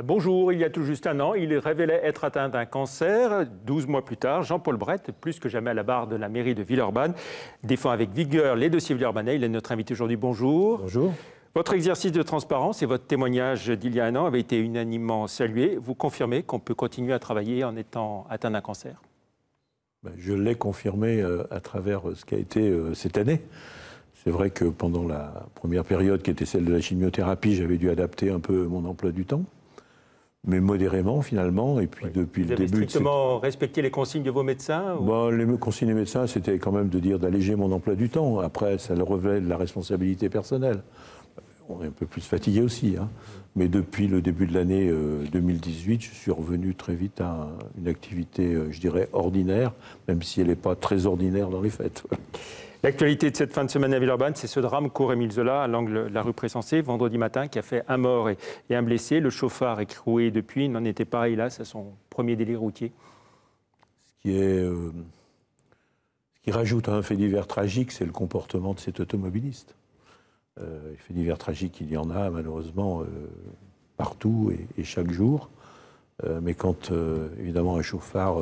bonjour, il y a tout juste un an, il révélait être atteint d'un cancer. 12 mois plus tard, Jean-Paul Brett, plus que jamais à la barre de la mairie de Villeurbanne, défend avec vigueur les dossiers villeurbanais. Il est notre invité aujourd'hui. Bonjour. Bonjour. Votre exercice de transparence et votre témoignage d'il y a un an avait été unanimement salué. Vous confirmez qu'on peut continuer à travailler en étant atteint d'un cancer? Je l'ai confirmé à travers ce qu'a été cette année. C'est vrai que pendant la première période, qui était celle de la chimiothérapie, j'avais dû adapter un peu mon emploi du temps, mais modérément finalement. Et puis depuis le début, vous avez strictement respecté les consignes de vos médecins ou... Les consignes des médecins, c'était quand même de dire d'alléger mon emploi du temps. Après, ça relevait de la responsabilité personnelle. On est un peu plus fatigué aussi, hein. Mais depuis le début de l'année 2018, je suis revenu très vite à une activité, je dirais, ordinaire, même si elle n'est pas très ordinaire dans les faits. L'actualité de cette fin de semaine à Villeurbanne, c'est ce drame qu'Auré Zola, à l'angle de la rue Pressensé, vendredi matin, qui a fait un mort et un blessé. Le chauffard écroué depuis, il n'en était pas, hélas, à son premier délit routier. Ce qui rajoute un fait divers tragique, c'est le comportement de cet automobiliste. Les faits divers tragiques, il y en a malheureusement partout et chaque jour. Mais quand, évidemment, un chauffard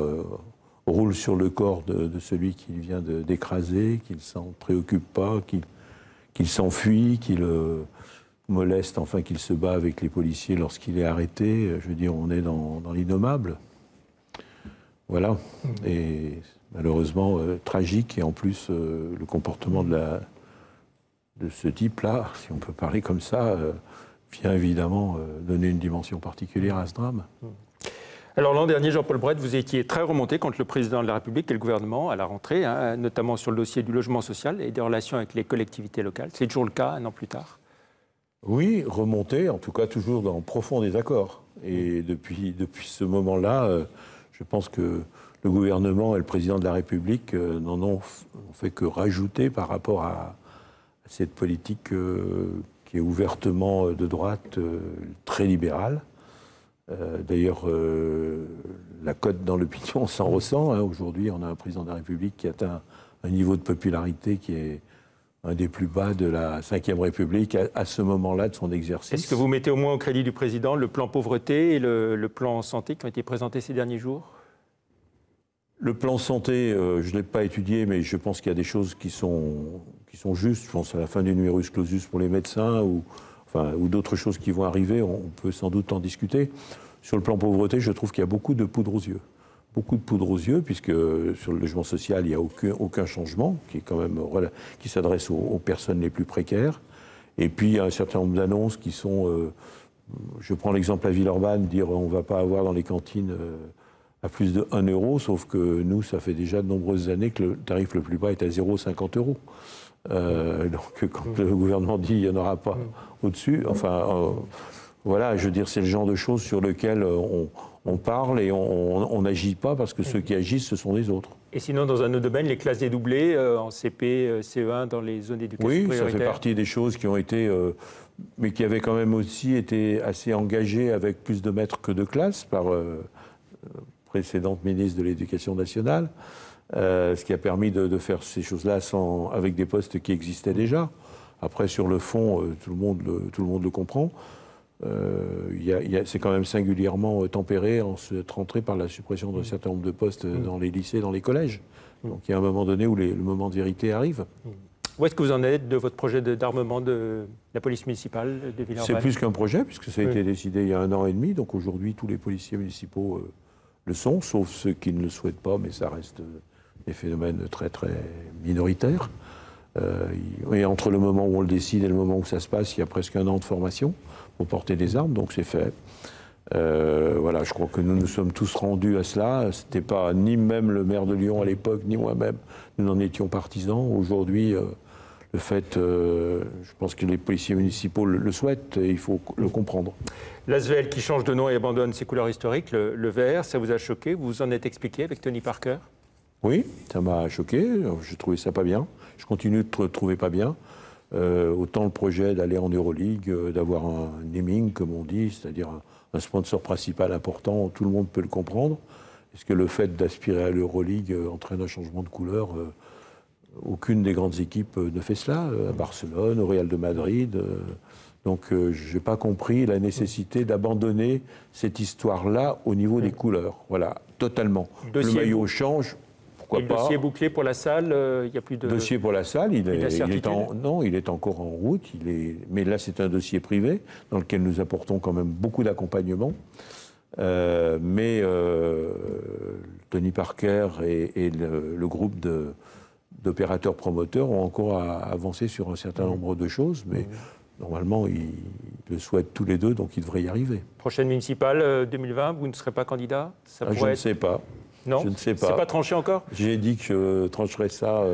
roule sur le corps de celui qu'il vient d'écraser, qu'il ne s'en préoccupe pas, qu'il s'enfuit, qu'il moleste, enfin qu'il se bat avec les policiers lorsqu'il est arrêté, je veux dire, on est dans l'innommable. Voilà. Et malheureusement, tragique. Et en plus, le comportement de ce type-là, si on peut parler comme ça, vient évidemment donner une dimension particulière à ce drame. Alors l'an dernier, Jean-Paul Brett, vous étiez très remonté contre le président de la République et le gouvernement à la rentrée, hein, notamment sur le dossier du logement social et des relations avec les collectivités locales. C'est toujours le cas un an plus tard? Oui, remonté, en tout cas toujours dans profond désaccord. Et depuis ce moment-là, je pense que le gouvernement et le président de la République n'en ont fait que rajouter par rapport à cette politique qui est ouvertement de droite, très libérale. D'ailleurs, la cote dans l'opinion s'en ressent. Hein. Aujourd'hui, on a un président de la République qui atteint un niveau de popularité qui est un des plus bas de la Ve République à ce moment-là de son exercice. Est-ce que vous mettez au moins au crédit du président le plan pauvreté et le plan santé qui ont été présentés ces derniers jours? Le plan santé, je ne l'ai pas étudié, mais je pense qu'il y a des choses qui sont justes. Je pense à la fin du numerus clausus pour les médecins ou d'autres choses qui vont arriver, on peut sans doute en discuter. Sur le plan pauvreté, je trouve qu'il y a beaucoup de poudre aux yeux. Beaucoup de poudre aux yeux, puisque sur le logement social, il n'y a aucun changement, qui s'adresse aux personnes les plus précaires. Et puis, il y a un certain nombre d'annonces qui sont... je prends l'exemple à Villeurbanne, dire on ne va pas avoir dans les cantines à plus de 1 euro, sauf que nous, ça fait déjà de nombreuses années que le tarif le plus bas est à 0,50 €. Donc quand le gouvernement dit qu'il n'y en aura pas au-dessus, voilà, je veux dire, c'est le genre de choses sur lesquelles on parle et on n'agit pas parce que ceux qui agissent, ce sont les autres. Et sinon, dans un autre domaine, les classes dédoublées en CP, CE1 dans les zones d'éducation prioritaire? Oui, ça fait partie des choses qui ont été, mais qui avaient quand même aussi été assez engagées avec plus de maîtres que de classes par précédente ministre de l'Éducation nationale. Ce qui a permis de faire ces choses-là avec des postes qui existaient déjà. Après, sur le fond, tout le monde le comprend. C'est quand même singulièrement tempéré en cette rentrée par la suppression d'un certain nombre de postes dans les lycées, dans les collèges. Donc il y a un moment donné où le moment de vérité arrive. Où est-ce que vous en êtes de votre projet d'armement de la police municipale de Villeurbanne? C'est plus qu'un projet, puisque ça a été décidé il y a 1 an et demi. Donc aujourd'hui, tous les policiers municipaux le sont, sauf ceux qui ne le souhaitent pas, mais ça reste des phénomènes très très minoritaires. Et entre le moment où on le décide et le moment où ça se passe, il y a presque 1 an de formation pour porter des armes, donc c'est fait. Voilà, je crois que nous nous sommes tous rendus à cela. C'était pas ni même le maire de Lyon à l'époque, ni moi-même. Nous n'en étions partisans. Aujourd'hui, le fait, je pense que les policiers municipaux le souhaitent et il faut le comprendre. L'ASVEL qui change de nom et abandonne ses couleurs historiques, le vert, ça vous a choqué? Vous vous en êtes expliqué avec Tony Parker? Oui, ça m'a choqué. Je trouvais ça pas bien. Je continue de trouver pas bien. Autant le projet d'aller en Euroleague, d'avoir un naming, comme on dit, c'est-à-dire un sponsor principal important, tout le monde peut le comprendre. Est-ce que le fait d'aspirer à l'Euroleague entraîne un changement de couleur? Aucune des grandes équipes ne fait cela. À Barcelone, au Real de Madrid, Donc je n'ai pas compris la nécessité d'abandonner cette histoire-là au niveau des couleurs. Voilà, totalement. Le maillot change, pourquoi pas. Le dossier bouclé pour la salle, il n'y a plus de... Le dossier pour la salle, il est encore en route. Mais là, c'est un dossier privé dans lequel nous apportons quand même beaucoup d'accompagnement. Tony Parker et le groupe d'opérateurs promoteurs ont encore avancé sur un certain nombre de choses, mais normalement, ils le souhaitent tous les deux, donc ils devraient y arriver. Prochaine municipale 2020, vous ne serez pas candidat? Je ne sais pas. Non, je ne sais pas. C'est pas tranché encore? J'ai dit que je trancherais ça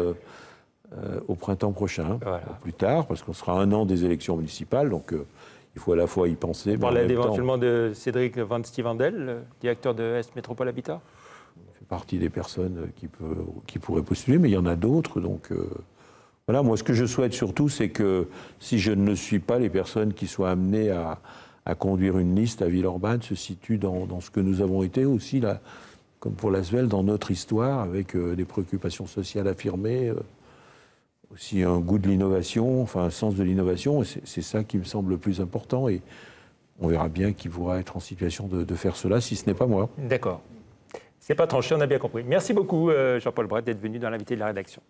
au printemps prochain, au plus tard, parce qu'on sera un an des élections municipales, donc il faut à la fois y penser. On parlait éventuellement de Cédric Van Stevendel, directeur de Est Métropole Habitat. Il fait partie des personnes qui pourraient postuler, mais il y en a d'autres, donc... Voilà, moi, ce que je souhaite surtout, c'est que si je ne suis pas, les personnes qui soient amenées à conduire une liste à Villeurbanne se situent dans ce que nous avons été aussi, là, comme pour l'Asvel, dans notre histoire, avec des préoccupations sociales affirmées, aussi un goût de l'innovation, enfin un sens de l'innovation. C'est ça qui me semble le plus important. Et on verra bien qui pourra être en situation de faire cela, si ce n'est pas moi. D'accord. C'est pas tranché, on a bien compris. Merci beaucoup, Jean-Paul Brett, d'être venu dans l'invité de la rédaction.